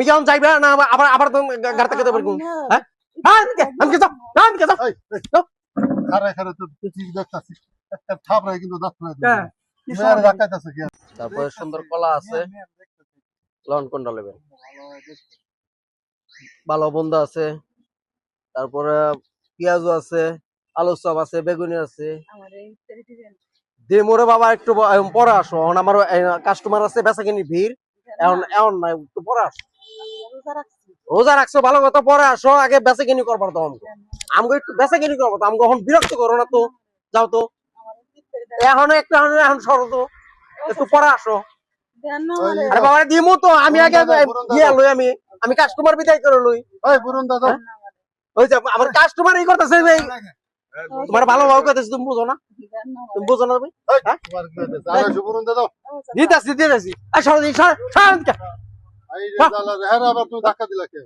তুমি কেমন যাইবে না আবার আবার তো গাড়ি থেকে দেবে হ্যাঁ হ্যাঁ আমি কে যাও আমি কে যাও খারে খারে তো ঠিক দেখতাছি একটা থাপড়াই কিন্তু দাঁত নাই মেরে রাখাইতাছে কি তারপরে সুন্দর কলা আছে লন কোনটা নেবেন ভালো বন্ধু আছে তারপরে পেঁয়াজও আছে আলু চপ আছে বেগুনি আছে দে মোরে বাবা একটু পরে আসো এখন আমার কাস্টমার আছে বেচা কিনি ভিড় এখন এখন নাই একটু পরে আসো রোজা রাখছো ভালো কথা পরে আসো আগে বেচা কিনি করবার তো আমাকে একটু বেচা কিনি করবো তো আমাকে এখন বিরক্ত করো না তো যাও তো এখন একটু এখন সরো তো একটু পরে আসো আরে বাবা দিমু তো আমি আগে ইয়ে লই আমি কাস্টমার বিদায় করে লই ওই বুরুন দাদা ওই যে আমার কাস্টমার এই করতেছে তোমার ভালো ভালো করতেছে তুমি বুঝো না তুমি বুঝো না তুমি তোমার কি হইছে আরে বুরুন দাদা দিতেছি আর সর সর এই যে জালা হেরা আবার তুই ধাক্কা দিলা কে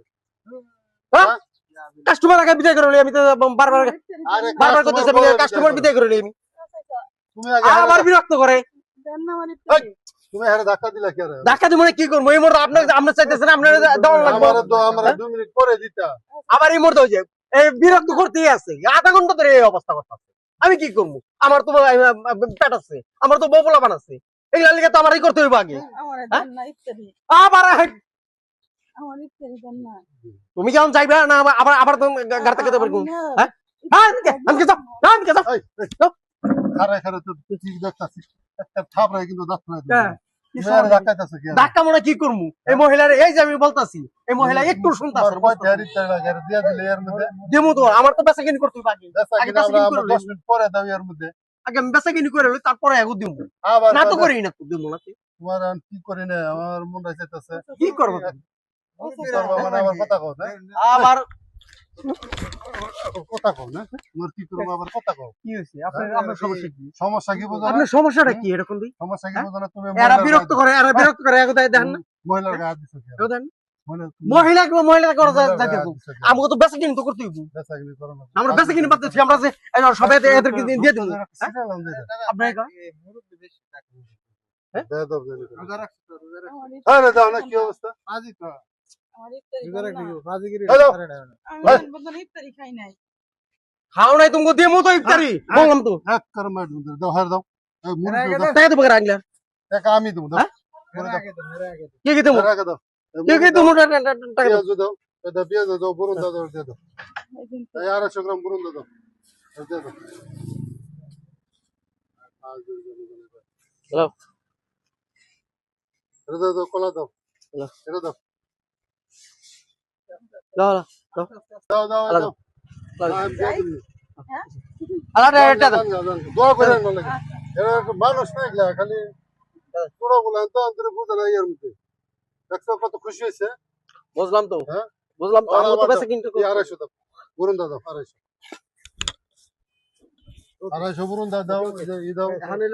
কাস্টমার আগে বিদায় করে লই আমি তো বারবার আরে বারবার করতেছি আমি কাস্টমার বিদায় করে লই আমি তুমি আগে আবার বিরক্ত করে তুমি হেরা ধাক্কা দিলা কে রে ধাক্কা দিমু কি করব এই মোর আপনার চাইতেছেন আপনার দাও লাগবে আমারে তো আমরা 2 মিনিট পরে দিতা আবার এই মোর দাও যে এই বিরক্ত করতেই আছে আধা ঘন্টা ধরে এই অবস্থা করতেছে আমি কি করব আমার তো পেট আছে আমার তো বউলা বানাচ্ছে এগুলা লিগে তো আমারই করতে হইব আগে আবার তুমি কেমন যাইবে না আবার আবার তো গাড়ি থেকে দেবে হ্যাঁ আমি কে যাও আমি কে যাও খারে খারে তো ঠিক দেখতাছি একটা থাপড়াই কিন্তু দাঁত নাই মেরে রাখাইতাছে কি ধাক্কা মনে কি করবো এই মহিলার এই যে আমি বলতাছি এই মহিলা একটু শুনতাছে পয়সারি টাকা করে দিয়া দিলে এর মধ্যে দেমু তো আমার তো বেচা কিনি করতে হইব আগে আগে আমরা 10 মিনিট পরে দাও এর মধ্যে আগে আমি বেচা কিনি করে লই তারপরে এগো দিমু আবার না তো করি না তো দিমু না তোমার আমি কি করি না আমার মনটা চাইতাছে কি করব মানে আমার কথা কও না আবার কথা কও না মোর কি করব আবার কথা কও কি হইছে আপনার আপনার সমস্যা কি সমস্যা কি বুঝো না আপনার সমস্যাটা কি এরকম দি সমস্যা কি বুঝো না তুমি এরা বিরক্ত করে এগো দেখেন না মহিলার গায়ে দিছো কি এগো দেখেন মহিলা করে যাইতে আমাকে তো বেচা কিনি তো করতে হইব বেচা কিনি করো না আমরা বেচা কিনি পাচ্ছি আমরা যে সবাই এদেরকে দিয়ে দেব আপনি মুরব্বি বেশি টাকা হ্যাঁ দাও আরে দাও না কি অবস্থা আজি তো খাও নাই তুমি দেমু তো ইফতারি বললাম তো এক করে মার দাও হার দাও এই মুরগি দাও টাকা দেবো রাখলা টাকা আমি দেব দাও কি কি দেবো টাকা দাও কি কি দেবো টাকা পেঁয়াজ দাও এটা পেঁয়াজ দাও বুরুন দাও দিয়ে দাও এই 250 গ্রাম বুরুন দাও দিয়ে দাও হ্যালো দাও কলা দাও এটা দাও দাও দাও আলাদা এটা দাও দোয়া করেন না লাগে এরা মানুষ না এগুলা খালি পুরো বলে তো অন্তরে বুঝে না এর মধ্যে দেখছো কত খুশি হয়েছে বুঝলাম তো হ্যাঁ বুঝলাম তো আমি তো বেশি কিন্তু 250 দাও বুরুন দাও 250 বুরুন দাও ই দাও এখানে